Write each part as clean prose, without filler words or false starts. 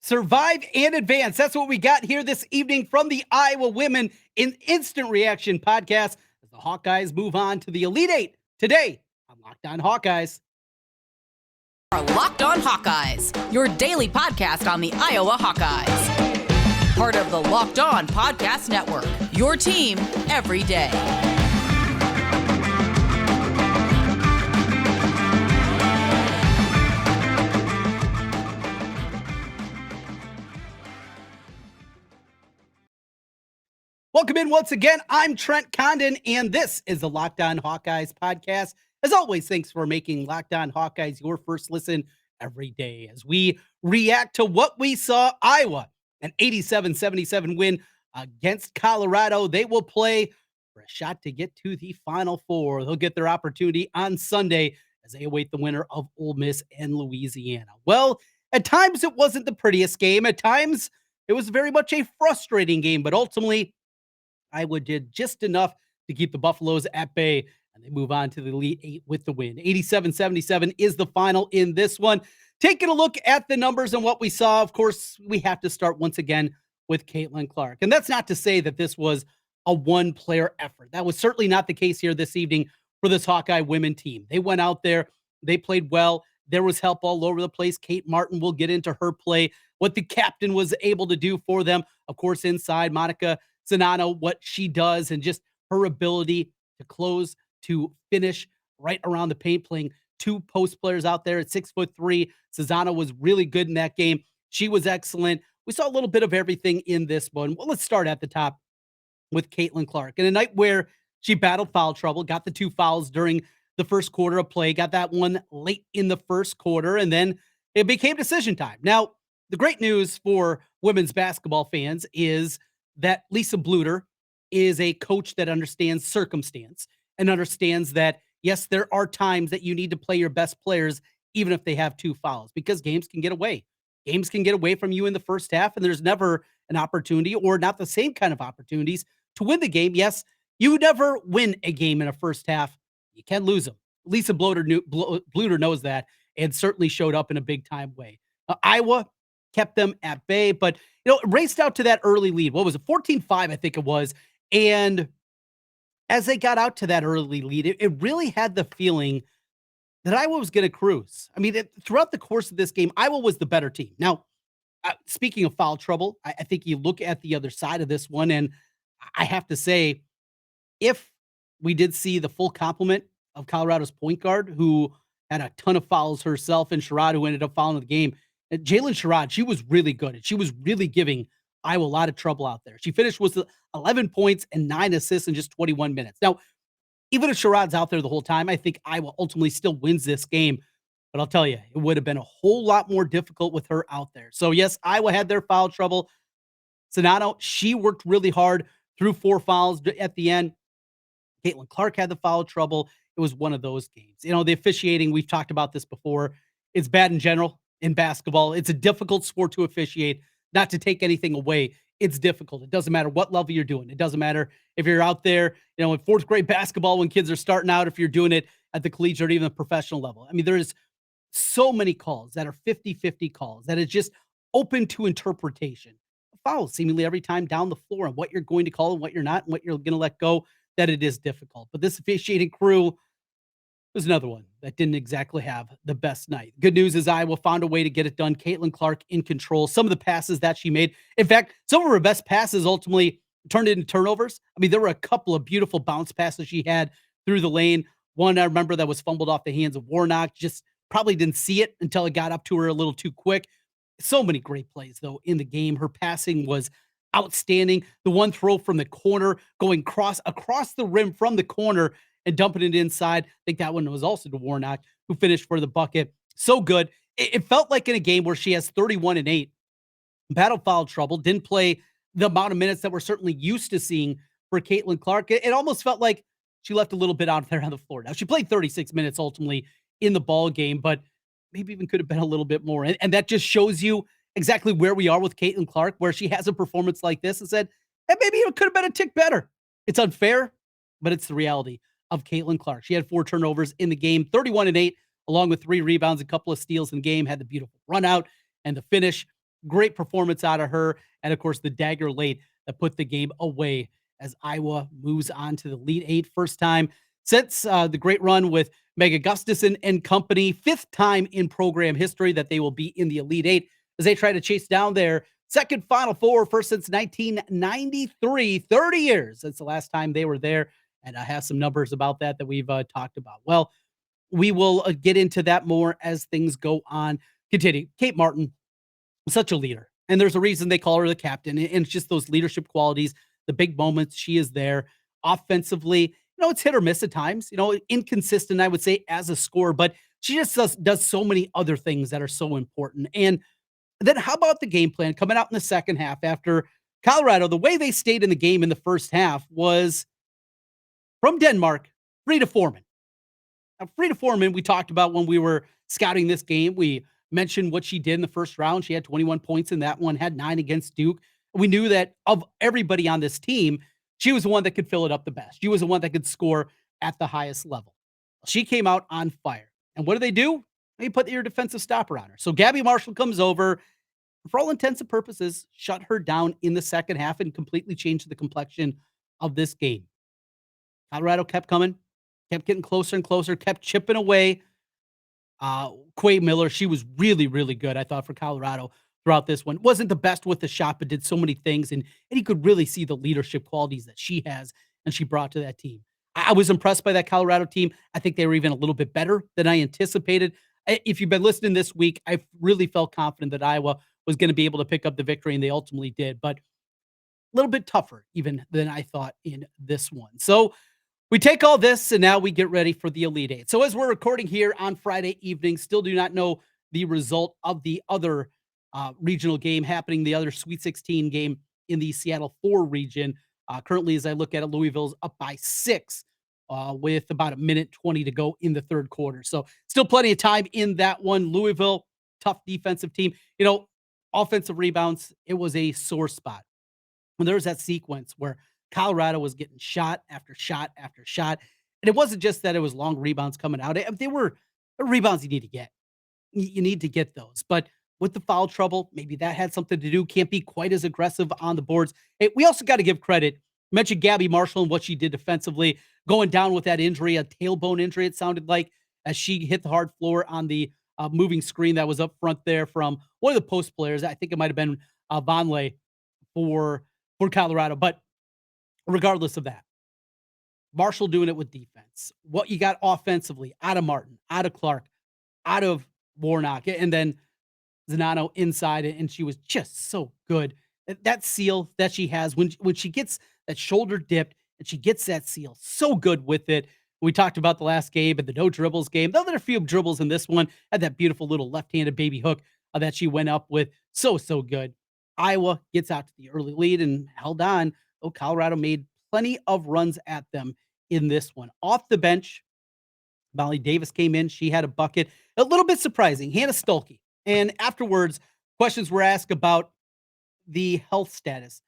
Survive and advance. That's what we got here this evening from the Iowa Women in Instant Reaction podcast as the Hawkeyes move on to the Elite Eight today on Locked On Hawkeyes. Are Locked On Hawkeyes, your daily podcast on the Iowa Hawkeyes. Part of the Locked On Podcast Network, your team every day. Welcome in once again. I'm Trent Condon, and this is the Locked On Hawkeyes podcast. As always, thanks for making Locked On Hawkeyes your first listen every day as we react to what we saw. Iowa, an 87-77 win against Colorado. They will play for a shot to get to the Final Four. They'll get their opportunity on Sunday as they await the winner of Ole Miss and Louisiana. Well, at times it wasn't the prettiest game. At times it was very much a frustrating game, but ultimately Iowa did just enough to keep the Buffaloes at bay, and they move on to the Elite Eight with the win. 87-77 is the final in this one. Taking a look at the numbers and what we saw, of course, we have to start once again with Caitlin Clark. And that's not to say that this was a one-player effort. That was certainly not the case here this evening for this Hawkeye women team. They went out there, they played well. There was help all over the place. Kate Martin will get into her play, what the captain was able to do for them. Of course, inside, Monica Zanano, what she does, and just her ability to close, to finish right around the paint, playing two post players out there at 6'3". Zanano was really good in that game. She was excellent. We saw a little bit of everything in this one. Well, let's start at the top with Caitlin Clark. In a night where she battled foul trouble, got the two fouls during the first quarter of play, got that one late in the first quarter, and then it became decision time. Now, the great news for women's basketball fans is that Lisa Bluter is a coach that understands circumstance and understands that, yes, there are times that you need to play your best players, even if they have two fouls, because games can get away. Games can get away from you in the first half, and there's never an opportunity, or not the same kind of opportunities, to win the game. Yes, you never win a game in a first half. You can lose them. Lisa Bluter knows that, and certainly showed up in a big-time way. Iowa kept them at bay, but raced out to that early lead. What was it? 14-5, I think it was. And as they got out to that early lead, it really had the feeling that Iowa was going to cruise. I mean, throughout the course of this game, Iowa was the better team. Now, speaking of foul trouble, I think you look at the other side of this one, and I have to say, if we did see the full complement of Colorado's point guard, who had a ton of fouls herself, and Sherrod, who ended up fouling the game, Jalen Sherrod, she was really good, and she was really giving Iowa a lot of trouble out there. She finished with 11 points and 9 assists in just 21 minutes. Now, even if Sherrod's out there the whole time, I think Iowa ultimately still wins this game. But I'll tell you, it would have been a whole lot more difficult with her out there. So, yes, Iowa had their foul trouble. Zanano, she worked really hard through 4 fouls at the end. Caitlin Clark had the foul trouble. It was one of those games. The officiating, we've talked about this before. It's bad in general. In basketball, it's a difficult sport to officiate. Not to take anything away, it's difficult. It doesn't matter what level you're doing. It doesn't matter if you're out there, in fourth grade basketball when kids are starting out, if you're doing it at the collegiate or even the professional level. I mean, there's so many calls that are 50-50 calls that is just open to interpretation. Fouls seemingly every time down the floor, and what you're going to call and what you're not, and what you're going to let go, that it is difficult. But this officiating crew was another one that didn't exactly have the best night. Good news is Iowa found a way to get it done. Caitlin Clark in control. Some of the passes that she made, in fact, some of her best passes ultimately turned into turnovers. I mean, there were a couple of beautiful bounce passes she had through the lane. One I remember that was fumbled off the hands of Warnock. Just probably didn't see it until it got up to her a little too quick. So many great plays, though, in the game. Her passing was outstanding. The one throw from the corner, going across the rim from the corner and dumping it inside. I think that one was also to Warnock, who finished for the bucket. So good. It felt like in a game where she has 31 and 8, battle foul trouble, didn't play the amount of minutes that we're certainly used to seeing for Caitlin Clark. It almost felt like she left a little bit out there on the floor. Now, she played 36 minutes ultimately in the ball game, but maybe even could have been a little bit more. And that just shows you exactly where we are with Caitlin Clark, where she has a performance like this and said, hey, maybe it could have been a tick better. It's unfair, but it's the reality of Caitlin Clark. She had 4 turnovers in the game, 31 and 8, along with 3 rebounds, a couple of steals in the game, had the beautiful run out and the finish. great performance out of her. And of course, the dagger late that put the game away as Iowa moves on to the Elite Eight. First time since the great run with Mega Gustafson and company. Fifth time in program history that they will be in the Elite Eight as they try to chase down their second Final Four, first since 1993, 30 years since the last time they were there. And I have some numbers about that we've talked about. Well, we will get into that more as things go on. Continue. Kate Martin, such a leader. And there's a reason they call her the captain. And it's just those leadership qualities, the big moments. She is there. Offensively, it's hit or miss at times, inconsistent, I would say, as a scorer, but she just does so many other things that are so important. And then how about the game plan coming out in the second half after Colorado? The way they stayed in the game in the first half was from Denmark, Frida Foreman. Now, Frida Foreman, we talked about when we were scouting this game. We mentioned what she did in the first round. She had 21 points in that one, had 9 against Duke. We knew that of everybody on this team, she was the one that could fill it up the best. She was the one that could score at the highest level. She came out on fire. And what do? They put your defensive stopper on her. So Gabby Marshall comes over, for all intents and purposes, shut her down in the second half and completely changed the complexion of this game. Colorado kept coming, kept getting closer and closer, kept chipping away. Quay Miller, she was really, really good, I thought, for Colorado throughout this one. Wasn't the best with the shot, but did so many things. And you could really see the leadership qualities that she has and she brought to that team. I was impressed by that Colorado team. I think they were even a little bit better than I anticipated. If you've been listening this week, I really felt confident that Iowa was going to be able to pick up the victory, and they ultimately did. But a little bit tougher even than I thought in this one. So we take all this, and now we get ready for the Elite Eight. So as we're recording here on Friday evening, still do not know the result of the other regional game happening, the other Sweet 16 game in the Seattle 4 region. Currently, as I look at it, Louisville's up by 6 with about a minute 20 to go in the third quarter. So still plenty of time in that one. Louisville, tough defensive team. Offensive rebounds, it was a sore spot. When there was that sequence where Colorado was getting shot after shot after shot. And it wasn't just that it was long rebounds coming out. They were rebounds you need to get. You need to get those. But with the foul trouble, maybe that had something to do. Can't be quite as aggressive on the boards. Hey, we also got to give credit. Mentioned Gabby Marshall and what she did defensively, going down with that injury, a tailbone injury, it sounded like, as she hit the hard floor on the moving screen that was up front there from one of the post players. I think it might have been Vonleh for Colorado. But regardless of that, Marshall doing it with defense. What you got offensively out of Martin, out of Clark, out of Warnock, and then Zanano inside, and she was just so good. That seal that she has when she gets that shoulder dipped and she gets that seal, so good with it. We talked about the last game and the no dribbles game. Though there are a few dribbles in this one, had that beautiful little left-handed baby hook that she went up with. So good. Iowa gets out to the early lead and held on. Oh, Colorado made plenty of runs at them in this one. Off the bench, Molly Davis came in. She had a bucket. A little bit surprising. Hannah Stolke. And afterwards, questions were asked about the health status,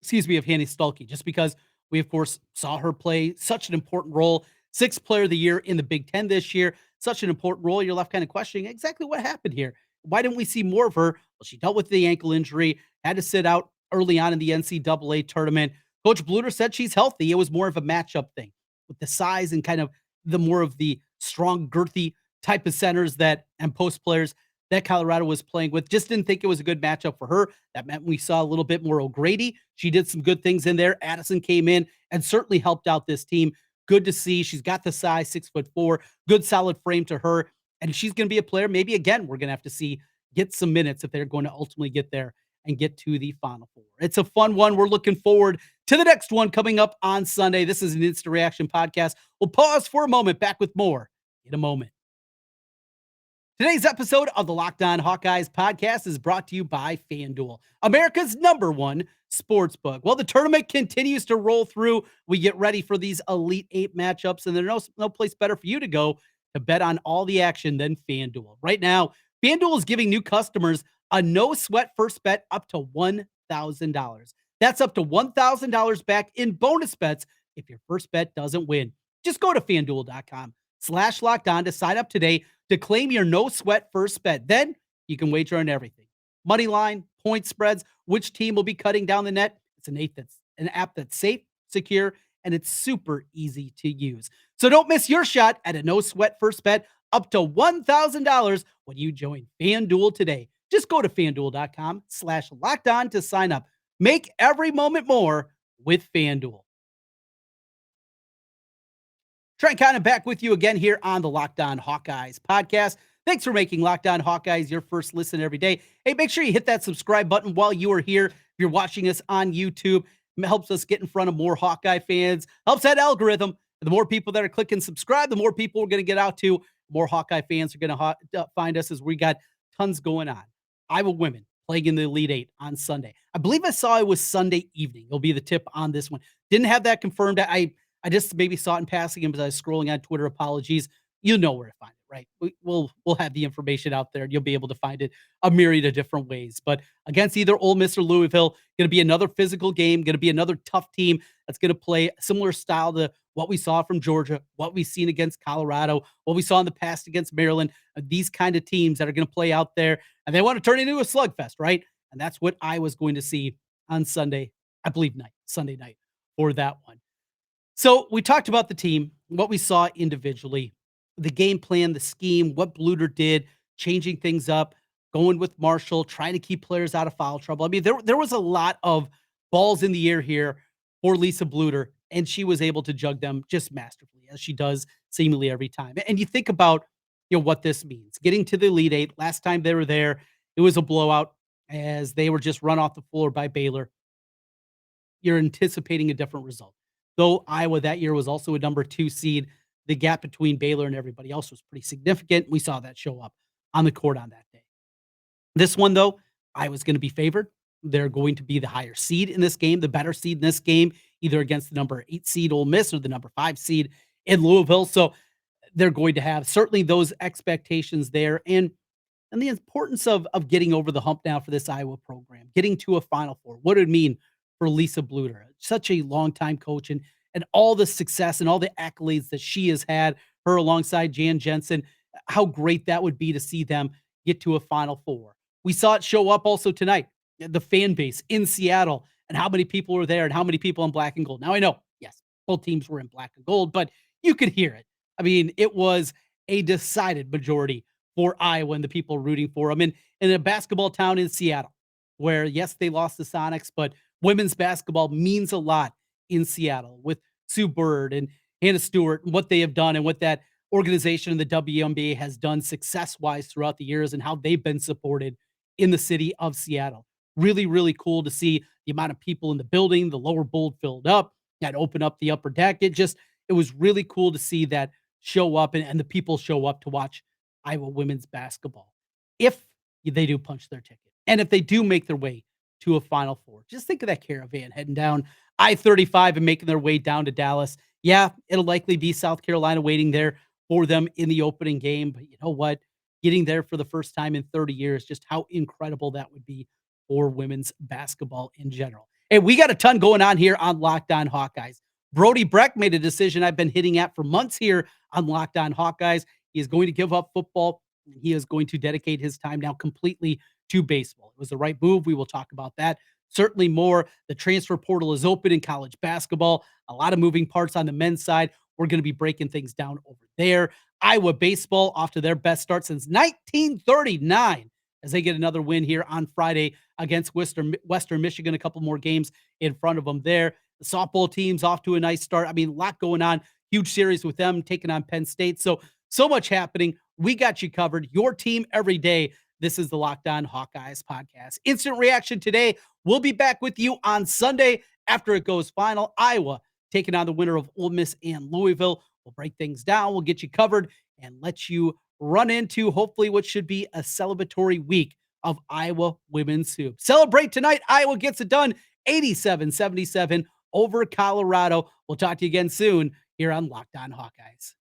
of Hannah Stolke, just because we, of course, saw her play such an important role. 6th player of the year in the Big Ten this year. Such an important role. You're left kind of questioning exactly what happened here. Why didn't we see more of her? Well, she dealt with the ankle injury, had to sit out early on in the NCAA tournament. Coach Bluter said she's healthy. It was more of a matchup thing with the size and kind of the more of the strong, girthy type of centers and post players that Colorado was playing with. Just didn't think it was a good matchup for her. That meant we saw a little bit more O'Grady. She did some good things in there. Addison came in and certainly helped out this team. Good to see. She's got the size, 6'4", good solid frame to her. And she's going to be a player. Maybe again, we're going to have to see get some minutes if they're going to ultimately get there and get to the Final Four. It's a fun one. We're looking forward to the next one coming up on Sunday. This is an Instant Reaction podcast. We'll pause for a moment. Back with more in a moment. Today's episode of the Locked On Hawkeyes podcast is brought to you by FanDuel, America's #1 sportsbook. Well, the tournament continues to roll through. We get ready for these Elite Eight matchups, and there's no place better for you to go to bet on all the action than FanDuel. Right now, FanDuel is giving new customers a no-sweat first bet up to $1,000. That's up to $1,000 back in bonus bets if your first bet doesn't win. Just go to FanDuel.com/lockedon to sign up today to claim your no-sweat first bet. Then you can wager on everything. money line, point spreads, which team will be cutting down the net. It's an app that's safe, secure, and it's super easy to use. So don't miss your shot at a no sweat first bet up to $1,000 when you join FanDuel today. Just go to fanduel.com/locked on to sign up. Make every moment more with FanDuel. Trent Condon back with you again here on the Locked On Hawkeyes podcast. Thanks for making Locked On Hawkeyes your first listen every day. Hey, make sure you hit that subscribe button while you are here. If you're watching us on YouTube, it helps us get in front of more Hawkeye fans, helps that algorithm. The more people that are clicking subscribe, the more people we're going to get out to. More Hawkeye fans are going to find us as we got tons going on. Iowa women playing in the Elite Eight on Sunday. I believe I saw it was Sunday evening. It'll be the tip on this one. Didn't have that confirmed. I just maybe saw it in passing as I was scrolling on Twitter. Apologies. You know where to find it, right? We'll have the information out there, and you'll be able to find it a myriad of different ways. But against either Ole Miss or Louisville, going to be another physical game. Going to be another tough team that's going to play a similar style to what we saw from Georgia, what we've seen against Colorado, what we saw in the past against Maryland. These kind of teams that are going to play out there, and they want to turn it into a slugfest, right? And that's what I was going to see on Sunday, I believe Sunday night for that one. So we talked about the team, what we saw individually, the game plan, the scheme, what Bluter did, changing things up, going with Marshall, trying to keep players out of foul trouble. I mean, there was a lot of balls in the air here for Lisa Bluter, and she was able to jug them just masterfully, as she does seemingly every time. And you think about what this means. Getting to the Elite Eight, last time they were there, it was a blowout as they were just run off the floor by Baylor. You're anticipating a different result. Though Iowa that year was also a number 2 seed, the gap between Baylor and everybody else was pretty significant. We saw that show up on the court on that day. This one, though, Iowa's going to be favored. They're going to be the higher seed in this game, the better seed in this game, either against the number 8 seed Ole Miss or the number 5 seed in Louisville. So they're going to have certainly those expectations there. And the importance of getting over the hump now for this Iowa program, getting to a Final Four. What it mean for Lisa Bluter, such a longtime coach, and all the success and all the accolades that she has had, her alongside Jan Jensen, how great that would be to see them get to a Final Four. We saw it show up also tonight, the fan base in Seattle, and how many people were there and how many people in black and gold. Now, I know, yes, both teams were in black and gold, but you could hear it. I mean, it was a decided majority for Iowa and the people rooting for them in a basketball town in Seattle, where, yes, they lost the Sonics, but women's basketball means a lot in Seattle with Sue Bird and Hannah Stewart and what they have done and what that organization and the WNBA has done success-wise throughout the years and how they've been supported in the city of Seattle. Really, really cool to see the amount of people in the building, the lower bowl filled up, that open up the upper deck. It was really cool to see that show up and the people show up to watch Iowa women's basketball. If they do punch their ticket and if they do make their way to a Final Four. Just think of that caravan heading down I-35 and making their way down to Dallas. Yeah, it'll likely be South Carolina waiting there for them in the opening game. But you know what? Getting there for the first time in 30 years, just how incredible that would be for women's basketball in general. Hey, we got a ton going on here on Locked On Hawkeyes. Brody Breck made a decision I've been hitting at for months here on Locked On Hawkeyes. He is going to give up football. He is going to dedicate his time now completely to baseball. It was the right move. We will talk about that. Certainly more. The transfer portal is open in college basketball. A lot of moving parts on the men's side. We're going to be breaking things down over there. Iowa baseball off to their best start since 1939 as they get another win here on Friday against Western Michigan. A couple more games in front of them there. The softball team's off to a nice start. I mean, a lot going on. Huge series with them taking on Penn State. So much happening. We got you covered. Your team every day. This is the Locked On Hawkeyes podcast. Instant reaction today. We'll be back with you on Sunday after it goes final. Iowa taking on the winner of Ole Miss and Louisville. We'll break things down. We'll get you covered and let you run into hopefully what should be a celebratory week of Iowa women's hoops. Celebrate tonight. Iowa gets it done 87-77 over Colorado. We'll talk to you again soon here on Locked On Hawkeyes.